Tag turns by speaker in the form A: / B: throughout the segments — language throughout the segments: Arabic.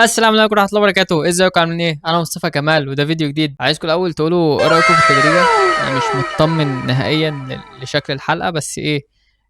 A: السلام عليكم ورحمة الله وبركاته، ازيكم عاملين ايه؟ انا مصطفى كمال وده فيديو جديد. عايزكم الاول تقولوا ايه رايكم في التدريجة. انا مش مطمن نهائيا لشكل الحلقة، بس ايه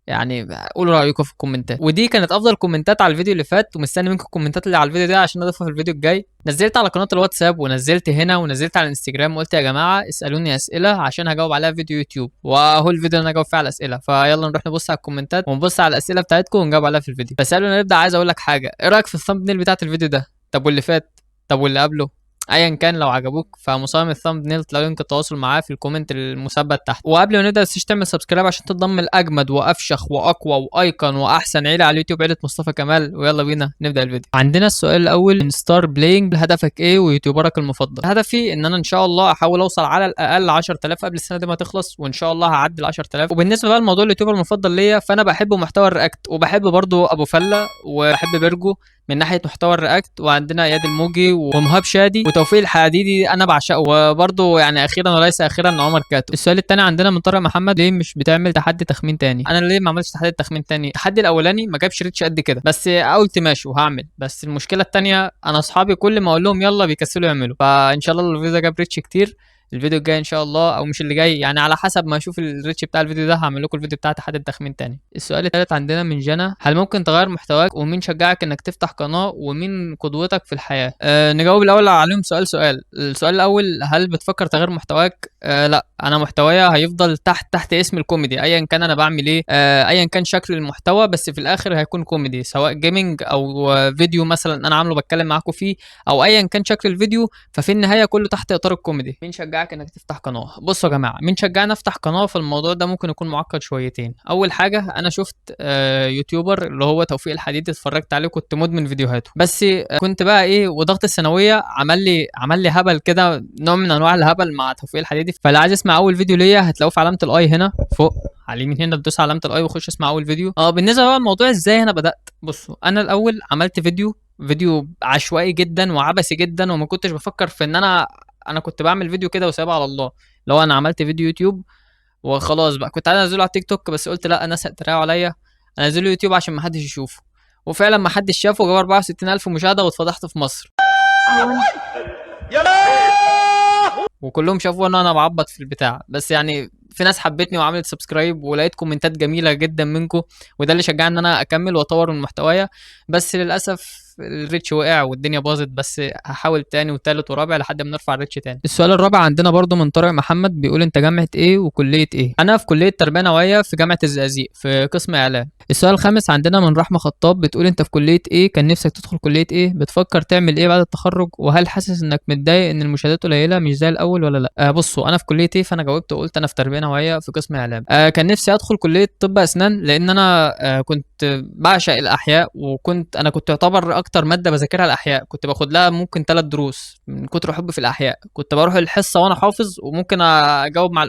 A: يعني قولوا رايكم في الكومنتات. ودي كانت افضل كومنتات على الفيديو اللي فات، ومستني منكم الكومنتات اللي على الفيديو ده عشان اضيفها في الفيديو الجاي. نزلت على قناة الواتساب ونزلت هنا ونزلت على الانستجرام وقلت يا جماعة اسالوني اسئلة عشان هجاوب عليها في فيديو يوتيوب، واهو الفيديو اللي انا هجاوب فيه على الاسئلة. فيلا نروح نبص على الكومنتات ونبص على الاسئلة بتاعتكم ونجاوب عليها في الفيديو. بس قبل ما نبدا عايز اقول لك حاجة، ايه رايك في الثامب بتاعت الفيديو ده؟ طب واللي فات؟ طب واللي قبله؟ ايا كان لو عجبوك فمصمم الثامب نيل تلاقي لينك التواصل معاه في الكومنت المثبت تحت. وقبل ما نبدا متنساش تعمل سبسكرايب عشان تنضم لاجمد وافشخ واقوى وايكون واحسن عيله على اليوتيوب، عيله مصطفى كمال. ويلا بينا نبدا الفيديو. عندنا السؤال الاول من ستار بلاينج، هدفك ايه ويوتيوبرك المفضل؟ هدفي ان انا ان شاء الله احاول اوصل على الاقل 10000 قبل السنه دي ما تخلص، وان شاء الله هعدي ال 10000. وبالنسبه بقى لموضوع اليوتيوبر المفضل ليا، فانا بحب محتوى الرياكت، وبحب برضو ابو فله، وبحب بيرجو من ناحيه محتوى الرياكت، وعندنا اياد الموجي ومهاب شادي وتوفيق الحديدي انا بعشقه، وبرضه يعني اخيرا وليس اخيرا عمر كاتو. السؤال الثاني عندنا من طارق محمد، ليه مش بتعمل تحدي تخمين تاني؟ انا ليه ما عملتش تحدي تخمين تاني؟ التحدي الاولاني ما جابش ريتش قد كده، بس قلت ماشي وهعمل. بس المشكله الثانيه انا اصحابي كل ما اقول لهم يلا بيكسلوا يعملوا، فان شاء الله لو الفيديو ده جاب ريتش كتير الفيديو الجاي ان شاء الله، او مش اللي جاي يعني، على حسب ما اشوف الريتش بتاع الفيديو ده هعمل لكم الفيديو بتاع تحدي التخمين تاني. السؤال الثالث عندنا من جنى، هل ممكن تغير محتواك؟ ومين شجعك انك تفتح قناه؟ ومين قدوتك في الحياه؟ نجاوب الاول عليهم سؤال سؤال. السؤال الاول، هل بتفكر تغير محتواك؟ لا، انا محتوايا هيفضل تحت اسم الكوميدي ايا كان انا بعمل ايه، ايا كان شكل المحتوى، بس في الاخر هيكون كوميدي، سواء جيمنج او فيديو مثلا انا عامله بتكلم معاكم فيه، او ايا كان شكل الفيديو، ففي النهايه كله تحت اطار الكوميدي. مين شجعك انك تفتح قناه؟ بصوا يا جماعه، مين شجعني افتح قناه في الموضوع ده ممكن يكون معقد شويتين. اول حاجه، انا شفت يوتيوبر اللي هو توفيق الحديدي، اتفرجت عليه كنت مدمن فيديوهاته، بس كنت بقى ايه، وضغط الثانويه عمل لي هبل كده، نوع من انواع الهبل مع توفيق الحديدي. فاللي عايز يسمع اول فيديو ليا هتلاقوه في علامه الاي هنا فوق على اليمين، هنا تدوس على علامه الاي وخش اسمع اول فيديو. بالنسبه بقى الموضوع ازاي انا بدات، بصوا انا الاول عملت فيديو عشوائي جدا وعبثي جدا، وما كنتش بفكر في ان انا كنت بعمل فيديو كده وسايبها على الله. لو انا عملت فيديو يوتيوب وخلاص بقى، كنت عايز انزله على تيك توك بس قلت لا، الناس هتتريقوا عليا، انزله يوتيوب عشان ما حدش يشوفه. وفعلا ما حدش شافه، جاب 64000 مشاهده واتفضحت في مصر، وكلهم شافوا ان انا بعبط في البتاع. بس يعني في ناس حبتني وعملت سبسكرايب، ولقيت كومنتات جميله جدا منكم، وده اللي شجعني ان انا اكمل واطور من محتوايا. بس للاسف الريتش وقع والدنيا باظت، بس هحاول تاني وتالت ورابع لحد ما نرفع الريتش تاني. السؤال الرابع عندنا برضو من طارق محمد، بيقول انت جامعه ايه وكليه ايه؟ انا في كليه تربيه نوعيه في جامعه الزقازيق في قسم اعلام. السؤال الخامس عندنا من رحمه خطاب، بتقول انت في كليه ايه؟ كان نفسك تدخل كليه ايه؟ بتفكر تعمل ايه بعد التخرج؟ وهل حاسس انك متضايق ان المشاهدات قليله مش زي الاول ولا لا؟ بصوا، انا في كليه ايه؟ فانا جاوبت وقلت انا في تربيه نوعيه في قسم اعلام. كان نفسي ادخل كليه طب اسنان، لان انا كنت بعشق الاحياء، كنت يعتبر اكتر ماده بذاكرها الاحياء، كنت باخد لها ممكن 3 دروس من كتر حبي في الاحياء. كنت بروح الحصه وانا حافظ، وممكن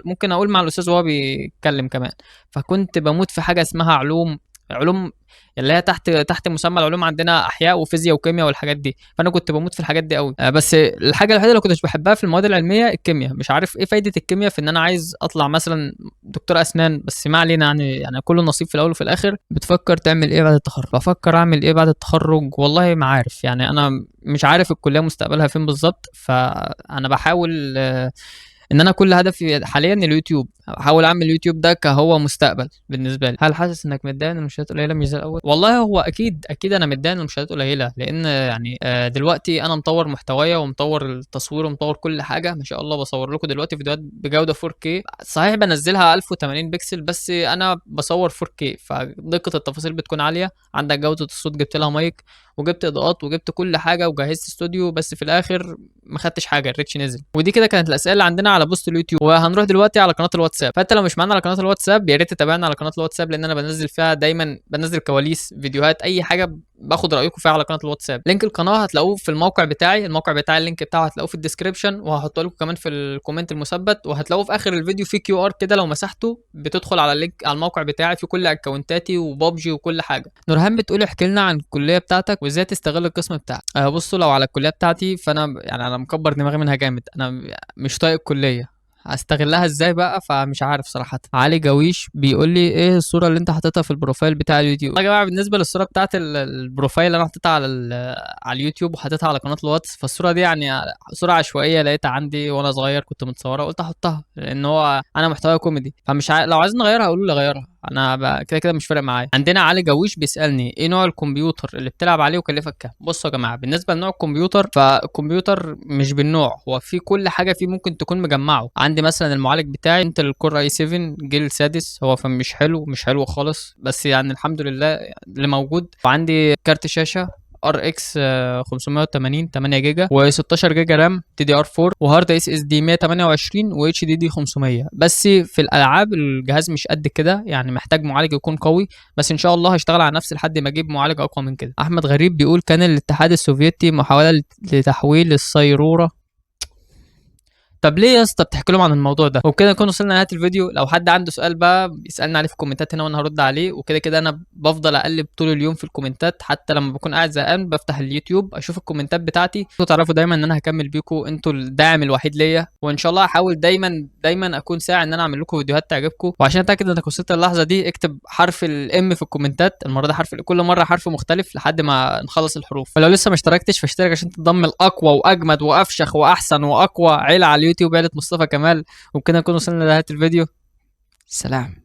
A: ممكن اقول مع الاستاذ وهو بيتكلم كمان. فكنت بموت في حاجه اسمها علوم اللي هي تحت مسمى العلوم، عندنا احياء وفيزياء وكيمياء والحاجات دي، فانا كنت بموت في الحاجات دي قوي. بس الحاجه الوحيده اللي كنتش بحبها في المواد العلميه الكيمياء. مش عارف ايه فايده الكيمياء في ان انا عايز اطلع مثلا دكتور اسنان، بس ما علينا يعني كله نصيب في الاول وفي الاخر. بتفكر تعمل ايه بعد التخرج؟ بفكر اعمل ايه بعد التخرج؟ والله ما عارف، يعني انا مش عارف الكليه مستقبلها فين بالظبط، فانا بحاول ان انا كل هدفي حاليا اليوتيوب، احاول اعمل اليوتيوب ده كهو مستقبل بالنسبه لي. هل حاسس انك متضايق ان المشاهدات قليله مش زي الاول؟ والله هو اكيد انا متضايق ان المشاهدات قليله، لان يعني دلوقتي انا مطور محتوايا ومطور التصوير ومطور كل حاجه ما شاء الله. بصور لكم دلوقتي فيديوهات بجوده 4K، صحيح بنزلها 1080 بكسل، بس انا بصور 4K، فدقه التفاصيل بتكون عاليه. عندك جوده الصوت، جبت لها مايك وجبت اضاءات وجبت كل حاجه وجهزت استوديو، بس في الاخر ما خدتش حاجه، الريتش نزل. ودي كده كانت الاسئله اللي عندنا على بوست اليوتيوب. وهنروح دلوقتي على قناه الواتساب، فانت لو مش معانا على قناه الواتساب يا ريت تتابعنا على قناه الواتساب، لان انا بنزل فيها دايما، بنزل كواليس فيديوهات اي حاجه باخد رايكم فيها على قناه الواتساب. لينك القناه هتلاقوه في الموقع بتاعي، اللينك بتاعه هتلاقوه في الديسكربشن، وهحطه لكم كمان في الكومنت المثبت، وهتلاقوه في اخر الفيديو في QR كده، لو مسحته بتدخل على اللينك على الموقع بتاعي في كل اكونتاتي وبابجي وكل حاجه. نورهان بتقول احكي لنا عن الكليه بتاعتك وازاي تستغل القسم بتاعك. بصوا، لو على الكليه بتاعتي فانا يعني انا مكبر دماغي منها جامد، انا مش طايق الكليه، هستغلها ازاي بقى؟ فمش عارف صراحة. علي جويش بيقول لي ايه الصورة اللي انت حاططها في البروفايل بتاع اليوتيوب؟ يا جماعة بالنسبة للصورة بتاعت البروفايل اللي انا حاططها على على اليوتيوب وحاططها على قناة الواتس، فالصورة دي يعني صورة عشوائية لقيتها عندي وانا صغير كنت متصورة قلت احطها، لان هو انا محتوى كوميدي، فمش لو عايزين نغيرها قولوا لي غيرها، انا كده كده مش فارق معايا. عندنا علي جويش بيسالني ايه نوع الكمبيوتر اللي بتلعب عليه وكلفك كام؟ بصوا يا جماعه، بالنسبه لنوع الكمبيوتر، فالكمبيوتر مش بالنوع، هو في كل حاجه فيه ممكن تكون مجمعه. عندي مثلا المعالج بتاعي انتل الكور اي 7 جيل السادس، هو فمش حلو، مش حلو خالص، بس يعني الحمد لله اللي موجود. وعندي كارت شاشه ار اكس 580 8 جيجا و16 جيجا رام تي دي ار 4، وهارد اس اس دي 128 و اتش دي دي 500. بس في الالعاب الجهاز مش قد كده، يعني محتاج معالج يكون قوي، بس ان شاء الله هشتغل على نفسي لحد ما اجيب معالج اقوى من كده. احمد غريب بيقول كان الاتحاد السوفيتي محاولة لتحويل الصيرورة. طب ليه يا اسطى بتحكي لهم عن الموضوع ده؟ وبكده نكون وصلنا لنهايه الفيديو. لو حد عنده سؤال بقى يسالني عليه في الكومنتات هنا وانا هرد عليه، وكده كده انا بفضل اقلب طول اليوم في الكومنتات، حتى لما بكون قاعد زهقان بفتح اليوتيوب اشوف الكومنتات بتاعتي. انتوا تعرفوا دايما ان انا هكمل بيكم، انتوا الداعم الوحيد ليا، وان شاء الله هحاول دايما اكون ساعي ان انا اعمل لكم فيديوهات تعجبكم. وعشان اتاكد انك وصلت للحظه دي اكتب حرف الام في الكومنتات، المره دي كل مره حرف مختلف لحد ما نخلص الحروف. ولو لسه ما اشتركتش فاشترك عشان تنضم الاقوى واجمد وافشخ واحسن واقوى عيله على اليوتيوب، عيله مصطفى كمال. وبكده نكون وصلنا لنهاية الفيديو. سلام.